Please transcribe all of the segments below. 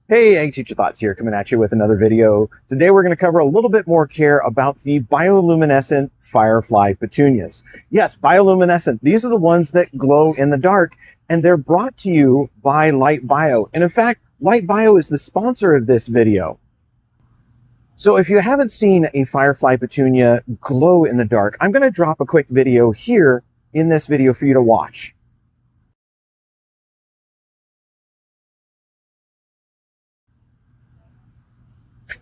Hey, Ag Teacher Thoughts here, coming at you with another video. Today we're going to cover a little bit more care about the bioluminescent Firefly Petunias. Yes, bioluminescent. These are the ones that glow in the dark, and they're brought to you by Light Bio. And in fact, Light Bio is the sponsor of this video. So if you haven't seen a Firefly Petunia glow in the dark, I'm going to drop a quick video here in this video for you to watch.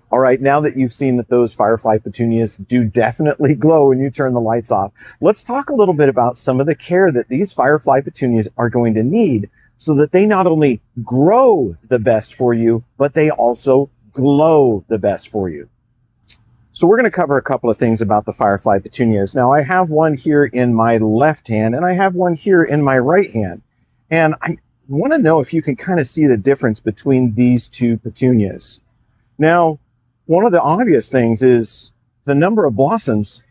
All right, now that you've seen that those Firefly Petunias do definitely glow when you turn the lights off, let's talk a little bit about some of the care that these Firefly Petunias are going to need so that they not only grow the best for you, but they also glow the best for you. So we're going to cover a couple of things about the Firefly Petunias. Now, I have one here in my left hand, and I have one here in my right hand. And I want to know if you can kind of see the difference between these two petunias. Now, one of the obvious things is the number of blossoms.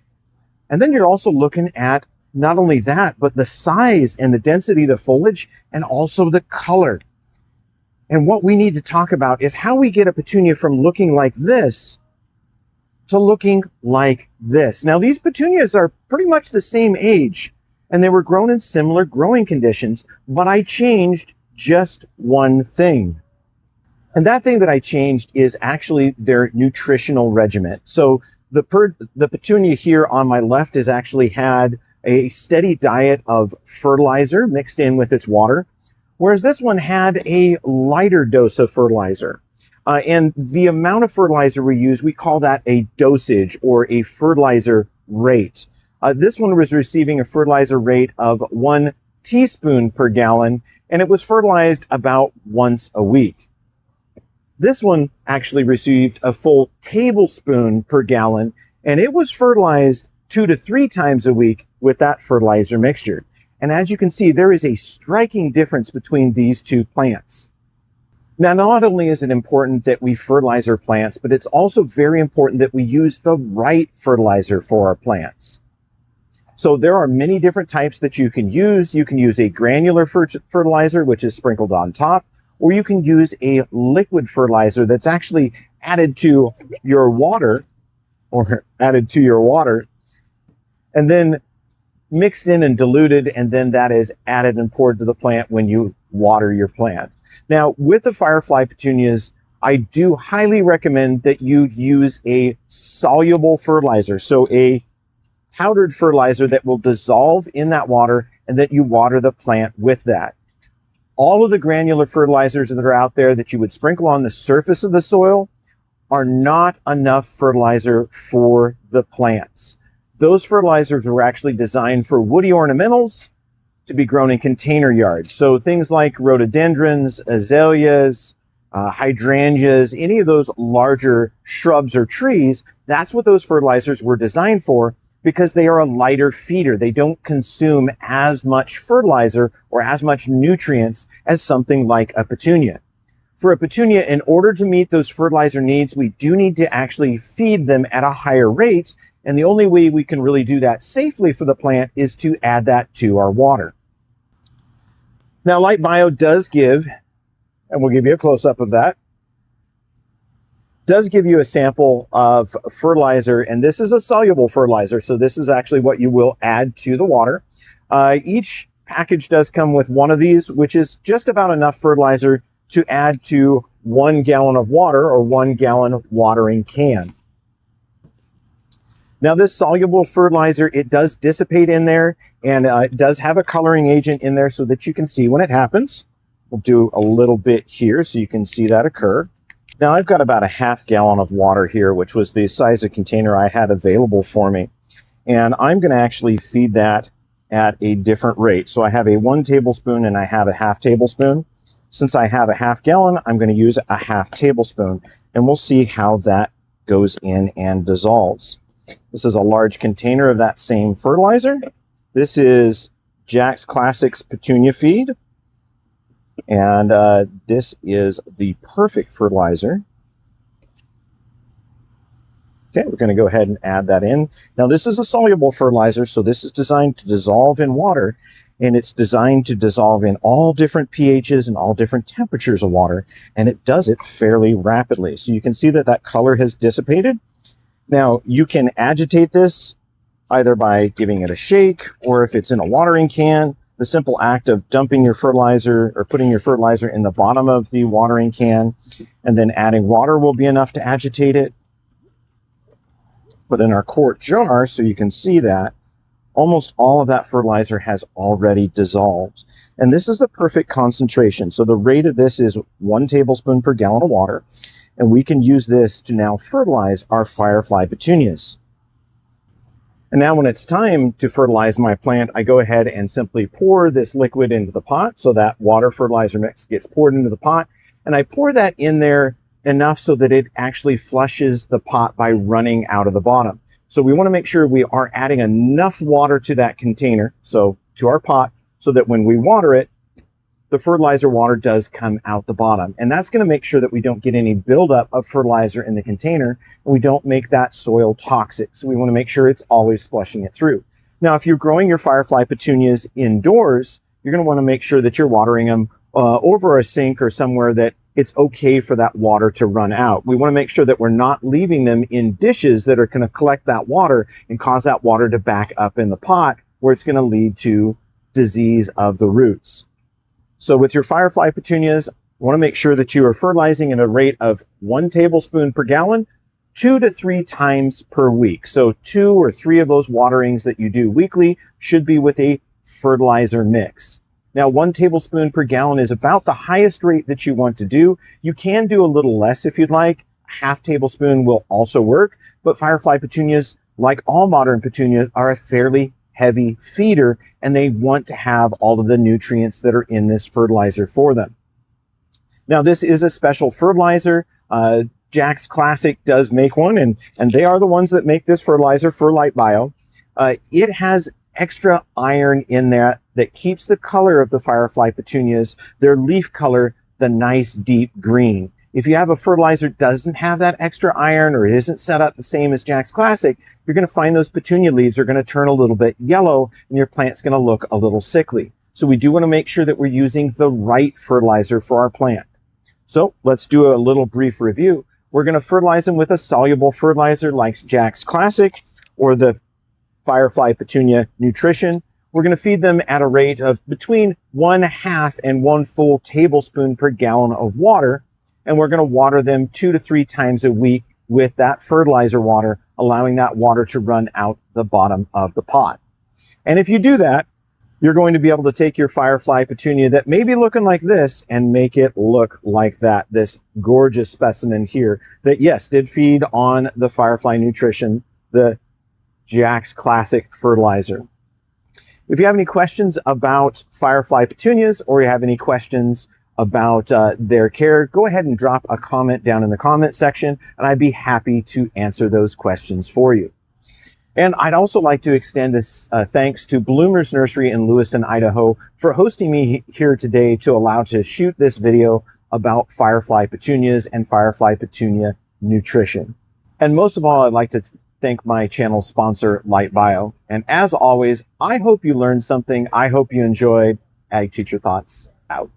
And then you're also looking at not only that, but the size and the density of the foliage and also the color. And what we need to talk about is how we get a petunia from looking like this to looking like this. Now, these petunias are pretty much the same age, and they were grown in similar growing conditions, but I changed just one thing. And that thing that I changed is actually their nutritional regimen. So the petunia here on my left has actually had a steady diet of fertilizer mixed in with its water, whereas this one had a lighter dose of fertilizer. And the amount of fertilizer we use, we call that a dosage or a fertilizer rate. This one was receiving a fertilizer rate of 1 teaspoon per gallon, and it was fertilized about once a week. This one actually received a full tablespoon per gallon, and it was fertilized 2 to 3 times a week with that fertilizer mixture. And as you can see, there is a striking difference between these two plants. Now, not only is it important that we fertilize our plants, but it's also very important that we use the right fertilizer for our plants. So there are many different types that you can use. You can use a granular fertilizer, which is sprinkled on top, or you can use a liquid fertilizer that's actually added to your water, and then mixed in and diluted, and then that is added and poured to the plant when you water your plant. Now, with the Firefly Petunias, I do highly recommend that you use a soluble fertilizer, so a powdered fertilizer that will dissolve in that water, and that you water the plant with that. All of the granular fertilizers that are out there that you would sprinkle on the surface of the soil are not enough fertilizer for the plants. Those fertilizers were actually designed for woody ornamentals to be grown in container yards. So things like rhododendrons, azaleas, hydrangeas, any of those larger shrubs or trees, that's what those fertilizers were designed for, because they are a lighter feeder. They don't consume as much fertilizer or as much nutrients as something like a petunia. For a petunia, in order to meet those fertilizer needs, we do need to actually feed them at a higher rate. And the only way we can really do that safely for the plant is to add that to our water. Now, Light Bio does give, and we'll give you a close-up of that, does give you a sample of fertilizer, and this is a soluble fertilizer, so this is actually what you will add to the water. Each package does come with one of these, which is just about enough fertilizer to add to 1 gallon of water or 1 gallon watering can. Now, this soluble fertilizer, it does dissipate in there, and it does have a coloring agent in there so that you can see when it happens. We'll do a little bit here so you can see that occur. Now, I've got about a half gallon of water here, which was the size of container I had available for me. And I'm going to actually feed that at a different rate. So I have a 1 tablespoon and I have a half tablespoon. Since I have a half gallon, I'm going to use a half tablespoon. And we'll see how that goes in and dissolves. This is a large container of that same fertilizer. This is Jack's Classics Petunia Feed. And this is the perfect fertilizer. Okay, we're going to go ahead and add that in. Now, this is a soluble fertilizer, so this is designed to dissolve in water. and it's designed to dissolve in all different pHs and all different temperatures of water, and it does it fairly rapidly. So you can see that that color has dissipated. Now, you can agitate this either by giving it a shake, or if it's in a watering can, the simple act of dumping your fertilizer or putting your fertilizer in the bottom of the watering can and then adding water will be enough to agitate it. But in our quart jar, so you can see that, almost all of that fertilizer has already dissolved. And this is the perfect concentration. So the rate of this is 1 tablespoon per gallon of water. And we can use this to now fertilize our Firefly Petunias. And now when it's time to fertilize my plant, I go ahead and simply pour this liquid into the pot. So that water fertilizer mix gets poured into the pot. And I pour that in there enough so that it actually flushes the pot by running out of the bottom. So we want to make sure we are adding enough water to that container, so to our pot, so that when we water it, the fertilizer water does come out the bottom. And that's going to make sure that we don't get any buildup of fertilizer in the container, and we don't make that soil toxic. So we want to make sure it's always flushing it through. Now, if you're growing your Firefly Petunias indoors, you're going to want to make sure that you're watering them over a sink or somewhere that it's okay for that water to run out. We want to make sure that we're not leaving them in dishes that are going to collect that water and cause that water to back up in the pot, where it's going to lead to disease of the roots. So with your Firefly Petunias, you want to make sure that you are fertilizing at a rate of 1 tablespoon per gallon, 2 to 3 times per week. So 2 or 3 of those waterings that you do weekly should be with a fertilizer mix. Now, 1 tablespoon per gallon is about the highest rate that you want to do. You can do a little less if you'd like. Half tablespoon will also work, but Firefly Petunias, like all modern petunias, are a fairly heavy feeder, and they want to have all of the nutrients that are in this fertilizer for them. Now, this is a special fertilizer. Jack's Classic does make one, and they are the ones that make this fertilizer for Light Bio. It has extra iron in there that keeps the color of the Firefly Petunias, their leaf color, the nice deep green. If you have a fertilizer that doesn't have that extra iron or it isn't set up the same as Jack's Classic, you're going to find those petunia leaves are going to turn a little bit yellow and your plant's going to look a little sickly. So we do want to make sure that we're using the right fertilizer for our plant. So let's do a little brief review. We're going to fertilize them with a soluble fertilizer like Jack's Classic or the Firefly Petunia Nutrition. We're going to feed them at a rate of between 1/2 and 1 full tablespoon per gallon of water. And we're going to water them 2 to 3 times a week with that fertilizer water, allowing that water to run out the bottom of the pot. And if you do that, you're going to be able to take your Firefly Petunia that may be looking like this and make it look like that, this gorgeous specimen here that, yes, did feed on the Firefly Nutrition, the Jack's Classic fertilizer. If you have any questions about Firefly Petunias, or you have any questions about their care, go ahead and drop a comment down in the comment section, and I'd be happy to answer those questions for you. And I'd also like to extend this thanks to Bloomer's Nursery in Lewiston, Idaho, for hosting me here today to allow to shoot this video about Firefly Petunias and Firefly Petunia Nutrition. And most of all, I'd like to thank my channel sponsor, Light Bio. And as always, I hope you learned something. I hope you enjoyed. Ag Teacher Thoughts out.